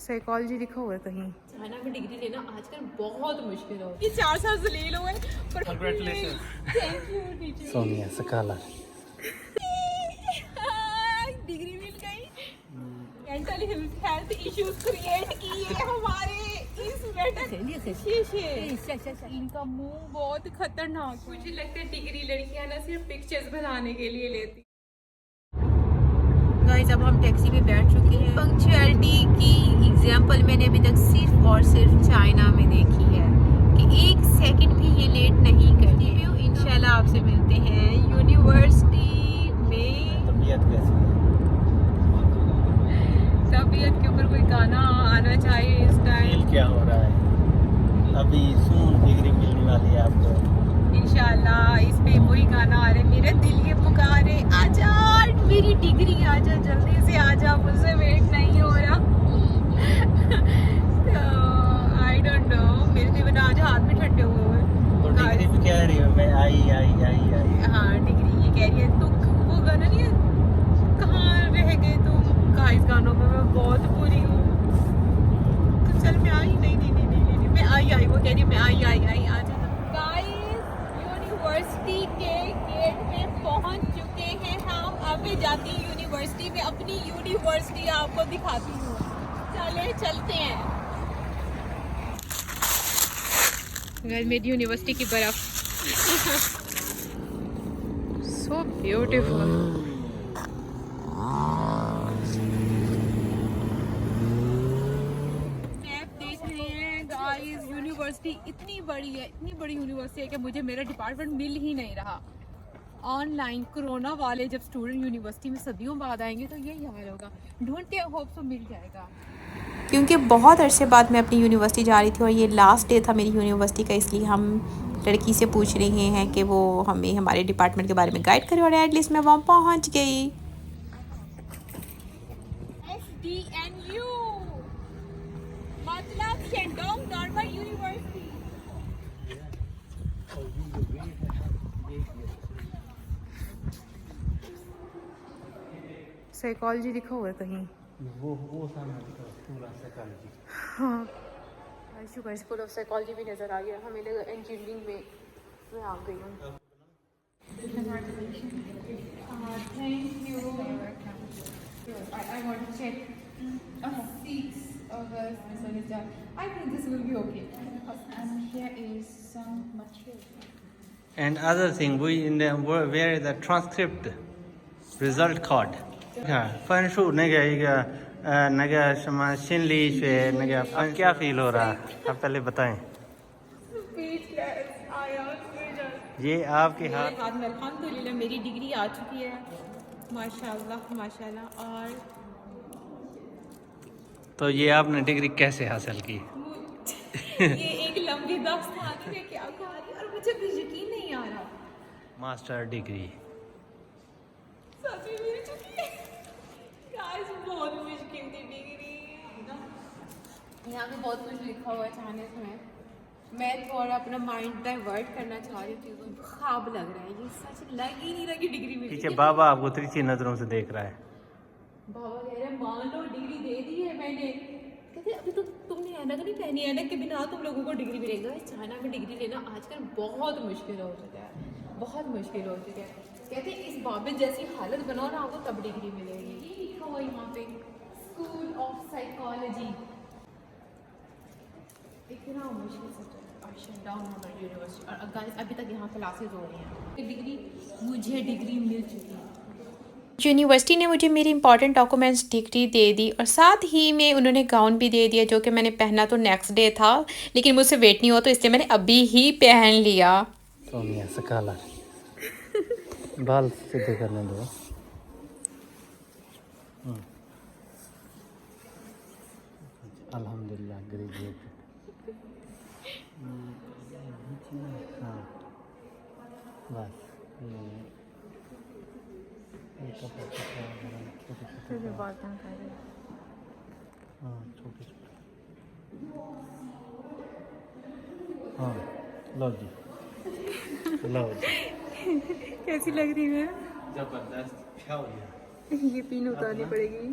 Psychology लिखा हुआ है कहीं। चाइना में डिग्री लेना आजकल बहुत मुश्किल हो। ये 4 साल से ले लो है पर congratulation. Thank you teacher Sonia scholar. Degree मिल गई। मेंटल हेल्थ इश्यूज क्रिएट किए हमारे इस इनका मुंह बहुत खतरनाक। मुझे लगता है डिग्री लड़कियां ना सिर्फ पिक्चर्स बनाने के लिए लेती। गाइस अब हम टैक्सी में बैठ चुके हैं। पंक्चुअलिटी की एग्जांपल मैंने अभी तक सिर्फ और सिर्फ चाइना में देखी है कि 1 सेकंड भी ये लेट नहीं करती। इंशाल्लाह आपसे मिलते हैं यूनिवर्सिटी में। तबीयत कैसी है? तबीयत के ऊपर कोई गाना आना चाहिए इस टाइम। क्या हो रहा है? अभी सून डिग्री मिलने वाली है आपको इंशाल्लाह। इस पे वही गाना आ रहा है, मेरा दिल ये पुकारे आजा मेरी डिग्री आजा जल्दी से आजा, मुझसे वेट नहीं हो रहा। आई डोंट नो, मेरे तो बिना आज हाथ भी ठंडे हुए हैं। तो डिग्री भी कह रही हूँ मैं आई। हाँ डिग्री ये कह रही है। तो वो गाना नहीं है कहाँ रह गए तुम का, इस गानों में मैं बहुत बुरी हूँ। तो चल मैं आई नहीं मैं आई वो कह रही है मैं आई आजा। यूनिवर्सिटी के गेट पे पहुंच चुके हैं हम। अब मैं जाती हूँ यूनिवर्सिटी में, अपनी यूनिवर्सिटी आपको दिखाती हूँ। चलते हैं। मेरी यूनिवर्सिटी की बर्फ सो ब्यूटीफुल। यूनिवर्सिटी इतनी बड़ी यूनिवर्सिटी है कि मुझे मेरा डिपार्टमेंट मिल ही नहीं रहा। ऑनलाइन कोरोना वाले जब स्टूडेंट यूनिवर्सिटी में सदियों बाद आएंगे तो यही हाल होगा। ढूंढते हैं, होप सो मिल जाएगा। क्योंकि बहुत अरसे बाद मैं अपनी यूनिवर्सिटी जा रही थी और ये लास्ट डे था मेरी यूनिवर्सिटी का, इसलिए हम लड़की से पूछ रहे हैं कि वो हमें हमारे डिपार्टमेंट के बारे में गाइड करे और एटलीस्ट मैं वहाँ पहुँच गई। SDNU मतलब शेंडोंग नॉर्मल यूनिवर्सिटी। साइकोलॉजी लिखा हुआ है कहीं। वो सामने पूरा साइकोलॉजी। हाँ शुगर स्कूल ऑफ साइकोलॉजी भी नज़र आ गया। हमें लगा इंजीनियरिंग में मैं आ गई हूँ। Thank you. I want to check. 6 August. This one is done. I think this will be okay. And here is some material. And other thing, where is the transcript result card? 分数那个什么心理学那个分 क्या feel हो रहा है आप पहले बताएं। ये आपके हाथ में अल्हम्दुलिल्लाह मेरी डिग्री आ चुकी है। माशाल्लाह। और तो ये आपने डिग्री कैसे हासिल की? ये एक लंबी दास्तान है, क्या कहानी, और मुझे भी यकीन नहीं आ रहा। मास्टर डिग्री सभी मिल चुकी है। गाइस बहुत मुश्किल थी डिग्री। यहाँ पे बहुत कुछ लिखा हुआ है चाइनीज में। मैं थोड़ा अपना माइंड डाइवर्ट करना चाह रही थी। ख्वाब लग रहा है, ये सच लग ही नहीं रहा कि डिग्री मिली। पीछे बाबा आपको तिरछी नजरों से देख रहा है। बाबा कह रहे हैं मान लो डिग्री दे दी है मैंने। कहते अभी तो तुमने ऐनक नहीं पहनी, ऐनक के बिना तुम लोगों को डिग्री मिलेगा। चाइना में डिग्री लेना आजकल बहुत मुश्किल हो चुका है, बहुत मुश्किल हो चुका है। कहते इस बाबे जैसी हालत बनाओ ना आपको तब डिग्री मिलेगी। ये लिखा हुआ यहाँ पे स्कूल ऑफ साइकोलॉजी। इतना मुश्किल सब्जेक्ट और शट डाउन हमारी यूनिवर्सिटी। और अभी तक यहाँ क्लासेस हो रही हैं। मुझे डिग्री मिल चुकी है। यूनिवर्सिटी ने मुझे मेरी इंपॉर्टेंट डॉक्यूमेंट्स डिग्री दे दी और साथ ही में उन्होंने गाउन भी दे दिया, जो कि मैंने पहना तो नेक्स्ट डे था, लेकिन मुझसे वेट नहीं हुआ तो इसलिए मैंने अभी ही पहन लिया। सोनिया स्कॉलर। बाल सीधे करने दो। अल्हम्दुलिल्लाह ग्रेजुएट। हाँ बस छोटे बर्तन खा रहे। हाँ छोटे हाँ लो जी कैसी लग रही है? जबरदस्त। ये पिन उतारनी पड़ेगी।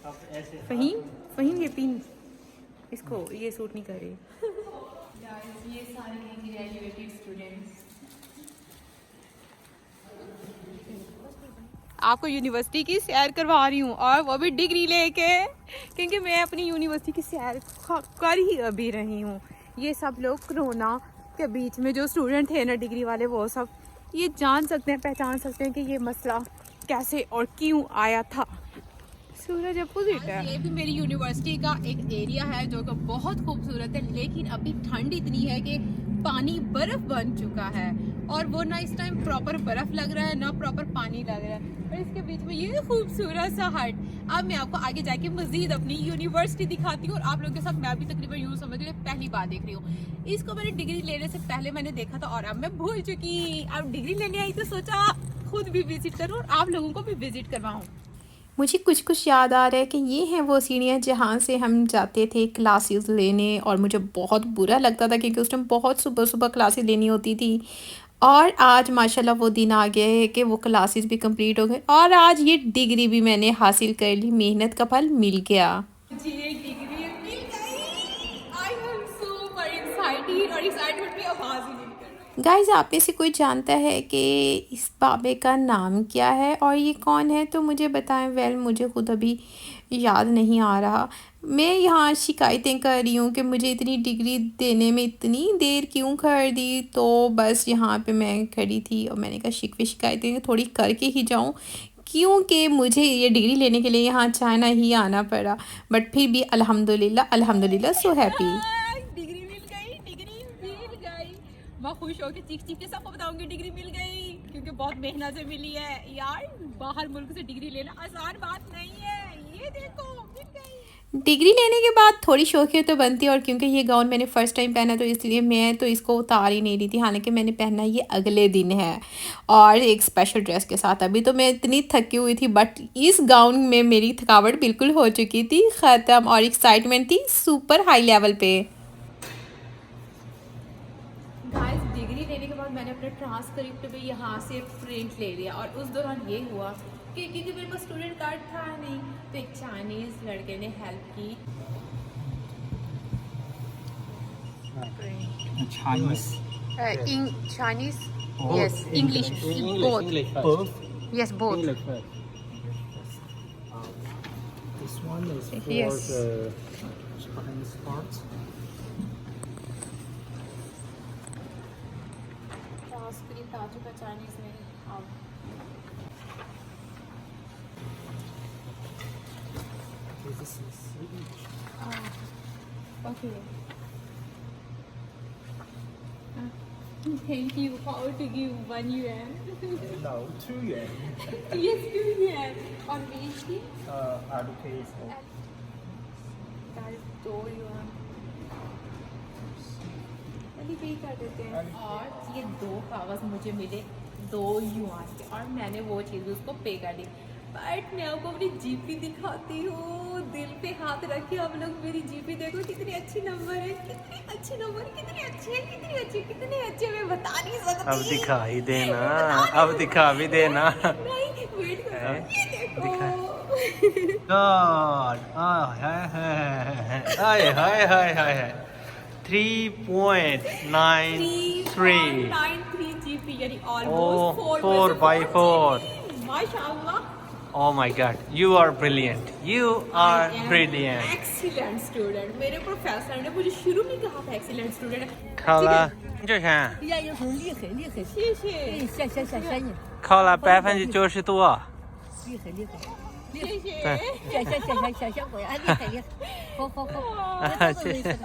अब ऐसे फहीम ये पिन इसको ये सूट नहीं कर रही। ये सारे हैं ग्रेजुएटेड स्टूडेंट्स। आपको यूनिवर्सिटी की सैर करवा रही हूँ और वो भी डिग्री लेके, क्योंकि मैं अपनी यूनिवर्सिटी की सैर कर ही अभी रही हूँ। ये सब लोग कोरोना के बीच में जो स्टूडेंट थे ना डिग्री वाले, वो सब ये जान सकते हैं, पहचान सकते हैं कि ये मसला कैसे और क्यों आया था। सूरज अपोजिट है। ये भी मेरी यूनिवर्सिटी का एक एरिया है जो कि बहुत खूबसूरत है, लेकिन अभी ठंड इतनी है कि पानी बर्फ बन चुका है और वो ना इस टाइम प्रॉपर बर्फ लग रहा है ना प्रॉपर पानी लग रहा है, और इसके बीच में ये खूबसूरत सा हट। अब मैं आपको आगे जाके मजीद अपनी यूनिवर्सिटी दिखाती हूँ और आप लोगों के साथ मैं भी तकरीबन यूँ समझ रही हूँ पहली बार देख रही हूँ। इसको मैंने डिग्री लेने से पहले मैंने देखा था और अब मैं भूल चुकी। अब डिग्री लेने आई तो सोचा खुद भी विजिट करूँ और आप लोगों को भी विजिट करवाऊँ। मुझे कुछ कुछ याद आ रहा है कि ये हैं वो सीढ़ियाँ जहाँ से हम जाते थे क्लासेस लेने, और मुझे बहुत बुरा लगता था क्योंकि उस टाइम बहुत सुबह सुबह क्लासेस लेनी होती थी। और आज माशाल्लाह वो दिन आ गए है कि वो क्लासेस भी कंप्लीट हो गए और आज ये डिग्री भी मैंने हासिल कर ली, मेहनत का फल मिल गया। जी एक डिग्री मिल गई। आई एम सुपर एक्साइटेड और एक्साइटमेंट में आवाज ही नहीं निकल रही। गाइस, आप में से कोई जानता है कि इस बाबे का नाम क्या है और ये कौन है तो मुझे बताएं। वेल, मुझे खुद अभी याद नहीं आ रहा। मैं यहाँ शिकायतें कर रही हूँ कि मुझे इतनी डिग्री देने में इतनी देर क्यों कर दी, तो बस यहाँ पे मैं खड़ी थी और मैंने कहा शिकायतें थोड़ी करके ही जाऊँ, क्योंकि मुझे ये डिग्री लेने के लिए यहाँ चाइना ही आना पड़ा। बट फिर भी अल्हम्दुलिल्लाह सो हैप्पी। डिग्री मिल गई, डिग्री मिल गई। मैं खुश होकर चीख के सबको बताऊंगी डिग्री मिल गई, क्योंकि बहुत मेहनत से मिली है यार। बाहर मुल्क से डिग्री लेना आसान बात नहीं है। ये देखो मिल गई। डिग्री लेने के बाद थोड़ी शौकियत तो बनती है, और क्योंकि ये गाउन मैंने फ़र्स्ट टाइम पहना तो इसलिए मैं तो इसको उतार ही नहीं रही थी। हालांकि मैंने पहना ये अगले दिन है और एक स्पेशल ड्रेस के साथ। अभी तो मैं इतनी थकी हुई थी, बट इस गाउन में मेरी थकावट बिल्कुल हो चुकी थी ख़त्म और एक्साइटमेंट थी सुपर हाई लेवल पे। गाइस, डिग्री लेने के बाद मैंने अपने ट्रांसक्रिप्ट भी यहाँ से प्रिंट ले लिया और उस दौरान ये हुआ कि क्योंकि मेरे पास स्टूडेंट कार्ड था नहीं, तो एक चाइनीज़ लड़के ने हेल्प की। Chinese. In Chinese, Both. yes, English, both. Both. Yes, both. English first. This one is for Yes. the Chinese part. Transcript आ चुका चाइनीज़ में। अब This is Swedish. Okay, thank you. How to give 1 yuan? No, 2 yuan. Yes, 2 yuan। और वेज की Education. 2 yuan। अभी पे कर देते हैं। और ये 2 कागज़ मुझे मिले 2 yuan के, और मैंने वो चीज़ उसको पे कर दी। बट मैं आपको अपनी जीपी दिखाती हूँ, दिल पे हाथ रखिए आप लोग। मेरी जीपी देखो कितनी अच्छी नंबर है, कितनी अच्छी नंबर, कितनी अच्छी है, कितनी अच्छी, कितने अच्छे, मैं बता नहीं सकती। अब दिखा ही देना, अब दिखा भी देना। नहीं, वेट करो, ये देखो। God, हाय हाय हाय हाय 3.93 3.93 जीपी, यानी ऑलमोस्ट 4/4। माशाल्लाह। Oh my God, you are brilliant. You are brilliant. Excellent student. मेरे प्रोफेसर ने मुझे शुरू में कहा था एक्सीलेंट स्टूडेंट। 考了，这看呀，也很厉害，厉害，谢谢下你，考了90%多。厉害厉害，谢谢。小鬼啊，厉害厉害，好，那都认识他。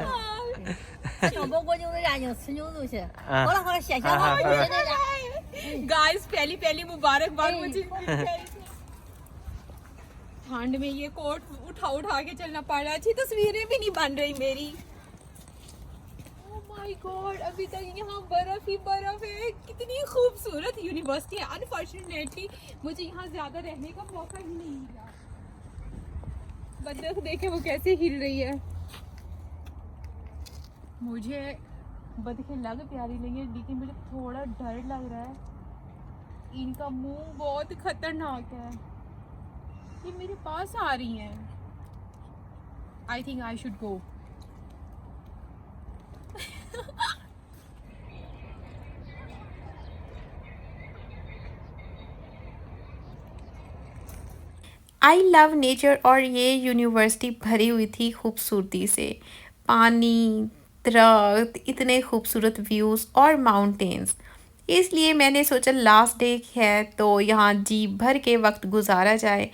上包过牛肉眼睛吃牛肉去，好了，谢谢好，谢谢大家。गाइस, पहली मुबारकबाद मुझे मिल गई। ठंड में ये कोट उठा के चलना पड़ रहा है। अच्छी तस्वीरें भी नहीं बन रही मेरी। ओह माय गॉड, अभी तक यहाँ बर्फ ही बर्फ है। कितनी खूबसूरत यूनिवर्सिटी है। अनफॉर्चुनेटली मुझे यहाँ ज्यादा रहने का मौका ही नहीं मिला। बंदर देखे वो कैसे हिल रही है। मुझे बतखें लग प्यारी लगी है, लेकिन मुझे थोड़ा डर लग रहा है। इनका मुंह बहुत खतरनाक है। ये मेरे पास आ रही हैं। I think I should go. I love nature और ये यूनिवर्सिटी भरी हुई थी खूबसूरती से। पानी, दरख्त, इतने खूबसूरत व्यूज़ और माउंटेन्स। इसलिए मैंने सोचा लास्ट डे है तो यहाँ जी भर के वक्त गुजारा जाए।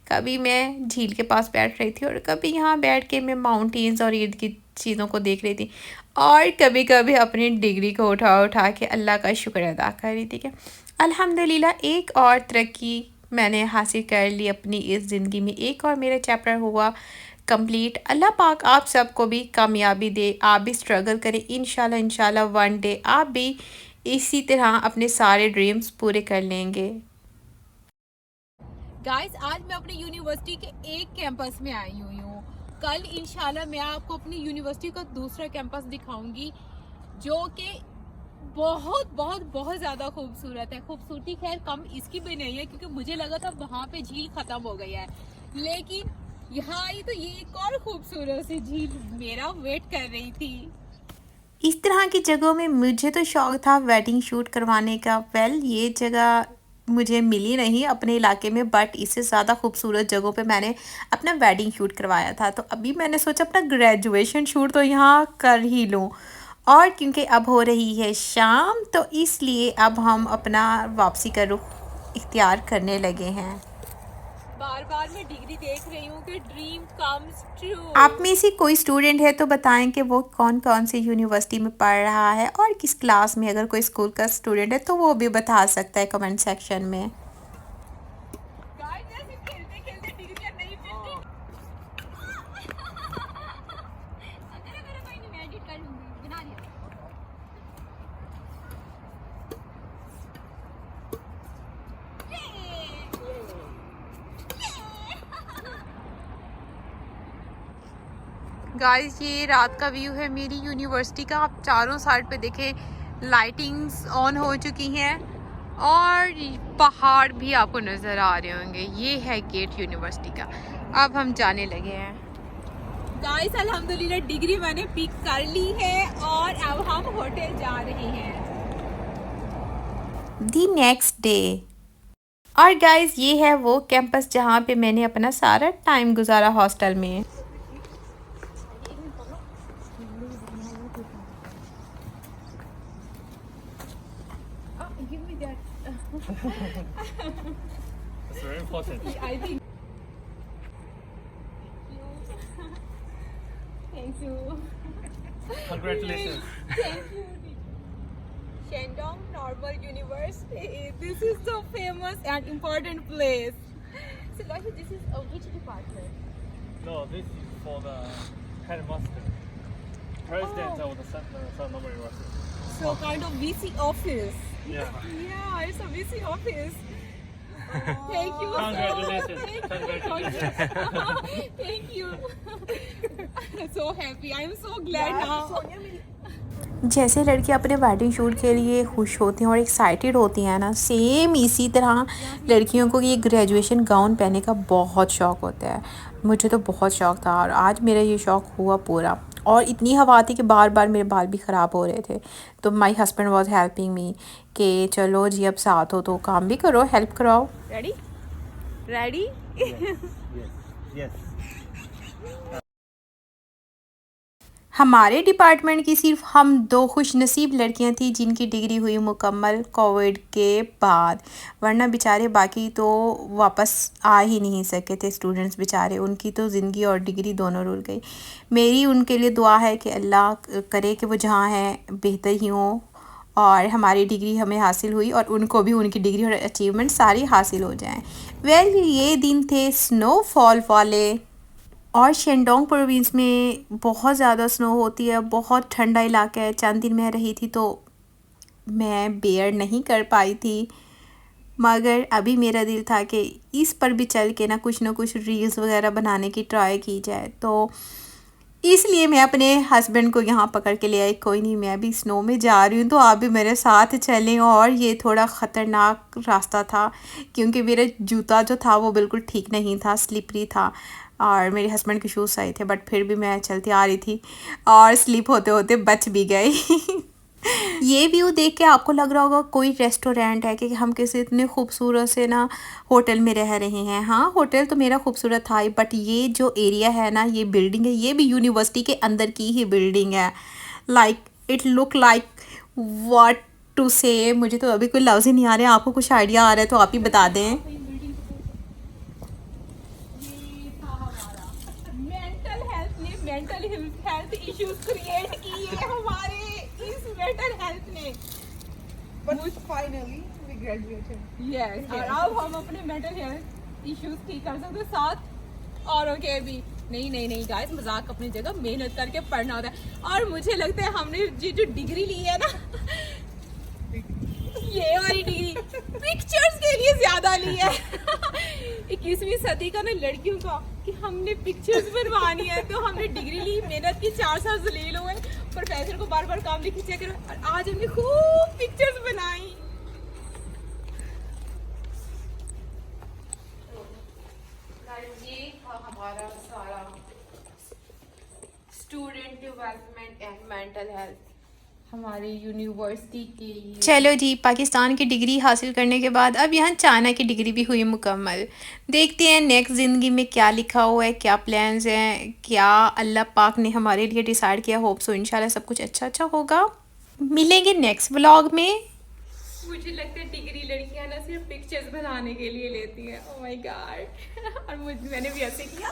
कभी मैं झील के पास बैठ रही थी और कभी यहाँ बैठ के मैं माउंटेन्स और इर्द गिर्द चीज़ों को देख रही थी, और कभी कभी अपनी डिग्री को उठा उठा के अल्लाह का शुक्र अदा कर रही थी कि अल्हम्दुलिल्लाह एक और तरक्की मैंने हासिल कर ली अपनी इस ज़िंदगी में। एक और मेरा चैप्टर हुआ कंप्लीट। अल्लाह पाक आप सबको भी कामयाबी दे, आप भी स्ट्रगल करें। इंशाल्लाह इंशाल्लाह वन डे आप भी इसी तरह अपने सारे ड्रीम्स पूरे कर लेंगे। गाइस, आज मैं अपनी यूनिवर्सिटी के एक कैंपस में आई हुई हूँ। कल इंशाल्लाह मैं आपको अपनी यूनिवर्सिटी का दूसरा कैंपस दिखाऊंगी, जो कि बहुत बहुत बहुत ज़्यादा खूबसूरत है। खूबसूरती खैर कम इसकी भी नहीं है, क्योंकि मुझे लगा था वहाँ पे झील ख़त्म हो गई है, लेकिन यहाँ आई तो ये एक और खूबसूरत सी झील मेरा वेट कर रही थी। इस तरह की जगहों में मुझे तो शौक़ था वेडिंग शूट करवाने का। ये जगह मुझे मिली नहीं अपने इलाके में, बट इससे ज़्यादा खूबसूरत जगहों पे मैंने अपना वेडिंग शूट करवाया था। तो अभी मैंने सोचा अपना ग्रेजुएशन शूट तो यहाँ कर ही लूँ, और क्योंकि अब हो रही है शाम तो इसलिए अब हम अपना वापसी का रुख इख्तियार करने लगे हैं। बार बार मैं डिग्री देख रही हूँ कि ड्रीम कम्स ट्रू। आप में से कोई स्टूडेंट है तो बताएं कि वो कौन कौन सी यूनिवर्सिटी में पढ़ रहा है और किस क्लास में। अगर कोई स्कूल का स्टूडेंट है तो वो भी बता सकता है कमेंट सेक्शन में। गाइस, ये रात का व्यू है मेरी यूनिवर्सिटी का। आप चारों साइड पे देखें, लाइटिंग्स ऑन हो चुकी हैं और पहाड़ भी आपको नज़र आ रहे होंगे। ये है गेट यूनिवर्सिटी का। अब हम जाने लगे हैं। गाइस, अल्हम्दुलिल्लाह डिग्री मैंने पिक कर ली है और अब हम होटल जा रहे हैं। दी नेक्स्ट डे। और गाइस, ये है वो कैंपस जहाँ पे मैंने अपना सारा टाइम गुजारा हॉस्टल में। Give me that. It's very important. I think. Thank you. Congratulations. Thank you. Shandong Normal University. This is so famous and important place. So guys, this is which department? No, this is for the headmaster, president of the South Normal University. So kind of VC office. Yeah. Yeah, it's a VC office. Thank you. Congratulations. Congratulations. Thank you. So happy. I am so glad now. जैसे लड़के अपने wedding shoot के लिए खुश होते हैं और excited होती हैं ना, सेम इसी तरह लड़कियों को ये ग्रेजुएशन गाउन पहनने का बहुत शौक़ होता है। मुझे तो बहुत शौक़ था और आज मेरा ये शौक़ हुआ पूरा। और इतनी हवा थी कि बार बार मेरे बाल भी ख़राब हो रहे थे, तो my husband was helping me कि चलो जी अब साथ हो तो काम भी करो, हेल्प कराओ। Ready ready. Yes. हमारे डिपार्टमेंट की सिर्फ हम 2 खुशनसीब लड़कियां थी जिनकी डिग्री हुई मुकम्मल कोविड के बाद, वरना बेचारे बाकी तो वापस आ ही नहीं सके थे स्टूडेंट्स बेचारे। उनकी तो ज़िंदगी और डिग्री दोनों रुल गई। मेरी उनके लिए दुआ है कि अल्लाह करे कि वो जहाँ हैं बेहतर ही हों और हमारी डिग्री हमें हासिल हुई और उनको भी उनकी डिग्री और अचीवमेंट सारी हासिल हो जाएं। ये दिन थे स्नोफॉल वाले, और शेंडोंग प्रोविंस में बहुत ज़्यादा स्नो होती है, बहुत ठंडा इलाका है। चंद दिन मैं रही थी तो मैं बेयर नहीं कर पाई थी, मगर अभी मेरा दिल था कि इस पर भी चल के ना कुछ रील्स वगैरह बनाने की ट्राई की जाए। तो इसलिए मैं अपने हस्बैंड को यहाँ पकड़ के ले आई, कोई नहीं मैं भी स्नो में जा रही हूँ तो आप भी मेरे साथ चलें। और ये थोड़ा ख़तरनाक रास्ता था क्योंकि मेरा जूता जो था वो बिल्कुल ठीक नहीं था, स्लिपरी था, और मेरे हस्बैंड के शूज़ सही थे, बट फिर भी मैं चलती आ रही थी और स्लीप होते होते बच भी गई। ये व्यू देख के आपको लग रहा होगा कोई रेस्टोरेंट है कि हम किसी इतने खूबसूरत से ना होटल में रह रहे हैं। हाँ, होटल तो मेरा खूबसूरत था ही, बट ये जो एरिया है ना, ये बिल्डिंग है, ये भी यूनिवर्सिटी के अंदर की ही बिल्डिंग है। Like it look like what to say. मुझे तो अभी कोई लफ्ज़ ही नहीं आ रहे हैं। आपको कुछ आइडिया आ रहा है तो आप ही बता दें। मेंटल हेल्थ इश्यूज क्रिएट किए हमारे इस मेंटल हेल्थ ने। But finally we graduated. Yes, और अब हम अपने मेंटल हेल्थ इश्यूज ठीक कर सकते हैं, साथ औरों के भी। नहीं गाइस, मजाक अपनी जगह, मेहनत करके पढ़ना होता है। और मुझे लगता है हमने जो डिग्री ली है ना, ये वाली डिग्री पिक्चर्स के लिए ज्यादा ली है। 21वीं सदी का ना लड़कियों का कि हमने पिक्चर्स बनवानी है, तो हमने डिग्री ली, मेहनत की, 4 साल जलील हुए, प्रोफेसर को बार बार काम लिख खींचा करो, और आज हमने खूब पिक्चर्स बनाई। ये था हमारा सारा student development and mental health हमारी यूनिवर्सिटी के लिए। चलो जी, पाकिस्तान की डिग्री हासिल करने के बाद अब यहाँ चाइना की डिग्री भी हुई मुकम्मल। देखते हैं नेक्स्ट ज़िंदगी में क्या लिखा हुआ है, क्या प्लान्स हैं, क्या अल्लाह पाक ने हमारे लिए डिसाइड किया। होप सो इंशाल्लाह सब कुछ अच्छा होगा। मिलेंगे नेक्स्ट व्लॉग में। मुझे लगता है डिग्री लड़कियां ना सिर्फ पिक्चर्स बनाने के लिए लेती हैं। Oh my God. और मैंने भी ऐसे किया।